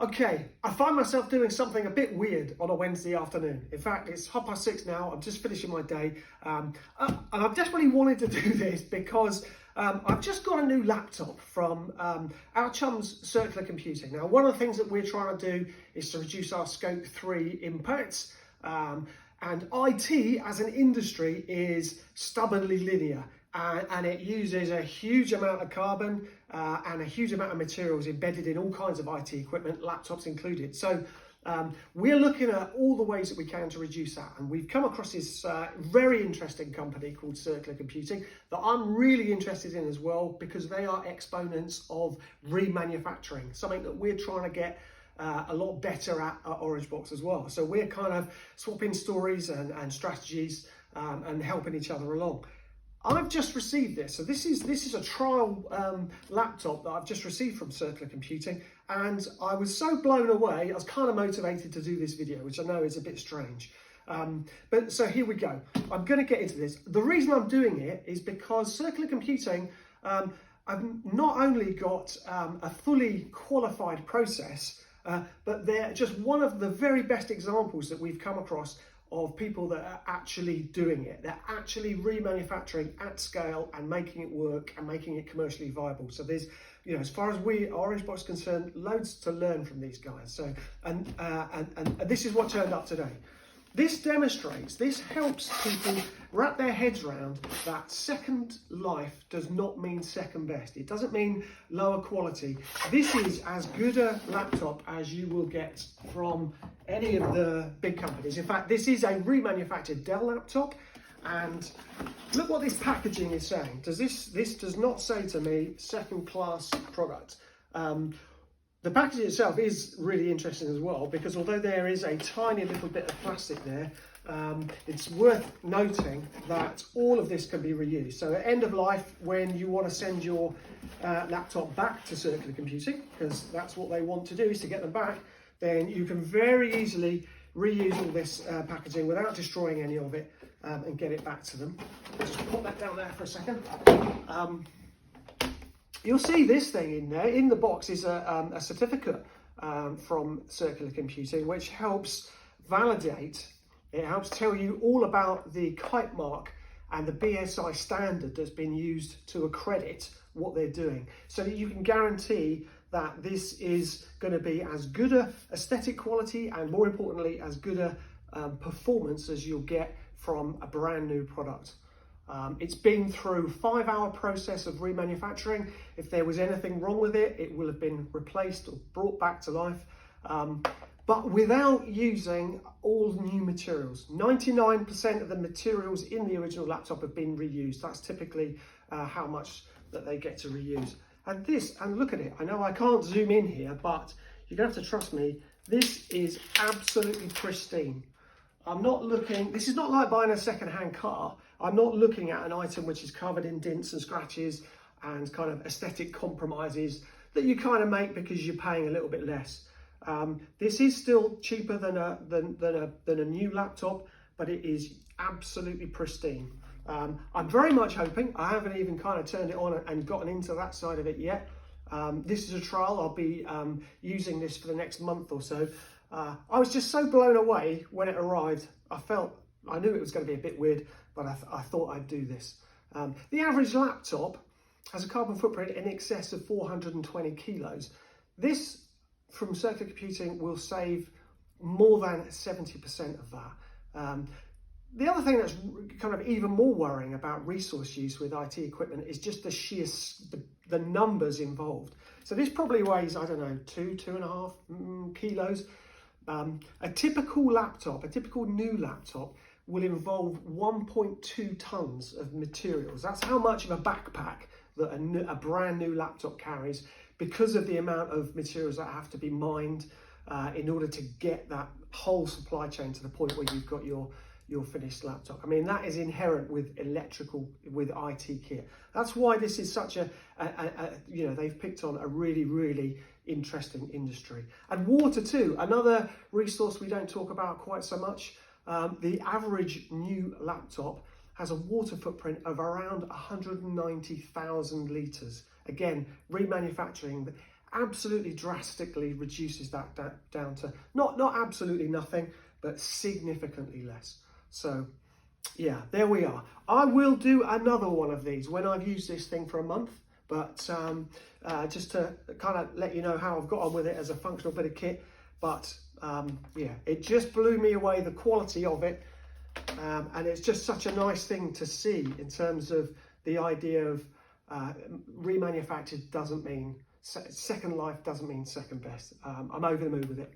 Okay, I find myself doing something a bit weird on a Wednesday afternoon. In fact, it's 6:30 now. I'm just finishing my day. And I've desperately wanted to do this because I've just got a new laptop from our chums, Circular Computing. Now, one of the things that we're trying to do is to reduce our Scope 3 impacts. And IT as an industry is stubbornly linear. And it uses a huge amount of carbon and a huge amount of materials embedded in all kinds of IT equipment, laptops included. So we're looking at all the ways that we can to reduce that. And we've come across this very interesting company called Circular Computing that I'm really interested in as well, because they are exponents of remanufacturing, something that we're trying to get a lot better at Orangebox as well. So we're kind of swapping stories and strategies and helping each other along. I've just received this. So this is a trial laptop that I've just received from Circular Computing, and I was so blown away, I was kind of motivated to do this video, which I know is a bit strange. But so here we go. I'm going to get into this. The reason I'm doing it is because Circular Computing, I've not only got a fully qualified process, but they're just one of the very best examples that we've come across of people that are actually doing it. They're actually remanufacturing at scale and making it work and making it commercially viable. So there's, as far as Orangebox is concerned, loads to learn from these guys. So, and this is what turned up today. This helps people wrap their heads around that second life does not mean second best. It doesn't mean lower quality. This is as good a laptop as you will get from any of the big companies. In fact, this is a remanufactured Dell laptop, and look what this packaging is saying. This does not say to me second class product. The packaging itself is really interesting as well, because although there is a tiny little bit of plastic there, it's worth noting that all of this can be reused. So at end of life, when you want to send your laptop back to Circular Computing, because that's what they want to do, is to get them back, then you can very easily reuse all this packaging without destroying any of it and get it back to them. Just put that down there for a second. You'll see this thing in there. In the box is a certificate from Circular Computing, which helps validate, it helps tell you all about the kite mark and the BSI standard that's been used to accredit what they're doing, so that you can guarantee that this is going to be as good a aesthetic quality and, more importantly, as good a performance as you'll get from a brand new product. It's been through a 5-hour process of remanufacturing. If there was anything wrong with it, it will have been replaced or brought back to life, but without using all new materials. 99% of the materials in the original laptop have been reused. That's typically how much that they get to reuse. And look at it. I know I can't zoom in here, but you're gonna have to trust me. This is absolutely pristine. This is not like buying a second-hand car. I'm not looking at an item which is covered in dents and scratches and kind of aesthetic compromises that you kind of make because you're paying a little bit less. This is still cheaper than a new laptop, but it is absolutely pristine. I'm very much hoping, I haven't even kind of turned it on and gotten into that side of it yet. This is a trial. I'll be using this for the next month or so. I was just so blown away when it arrived. I knew it was going to be a bit weird, but I thought I'd do this. The average laptop has a carbon footprint in excess of 420 kilos. This, from Circular Computing, will save more than 70% of that. The other thing that's kind of even more worrying about resource use with IT equipment is just the numbers involved. So this probably weighs, I don't know, 2.5 kilos. A typical new laptop will involve 1.2 tons of materials. That's how much of a backpack that a brand new laptop carries, because of the amount of materials that have to be mined in order to get that whole supply chain to the point where you've got your finished laptop. I mean, that is inherent with IT kit. That's why this is such they've picked on a really, really interesting industry. And water too, another resource we don't talk about quite so much. The average new laptop has a water footprint of around 190,000 litres. Again, remanufacturing absolutely drastically reduces that down to not absolutely nothing, but significantly less. So yeah, there we are. I will do another one of these when I've used this thing for a month, but just to kind of let you know how I've got on with it as a functional bit of kit. But yeah, it just blew me away, the quality of it. And it's just such a nice thing to see in terms of the idea of remanufactured doesn't mean second life, doesn't mean second best. I'm over the moon with it.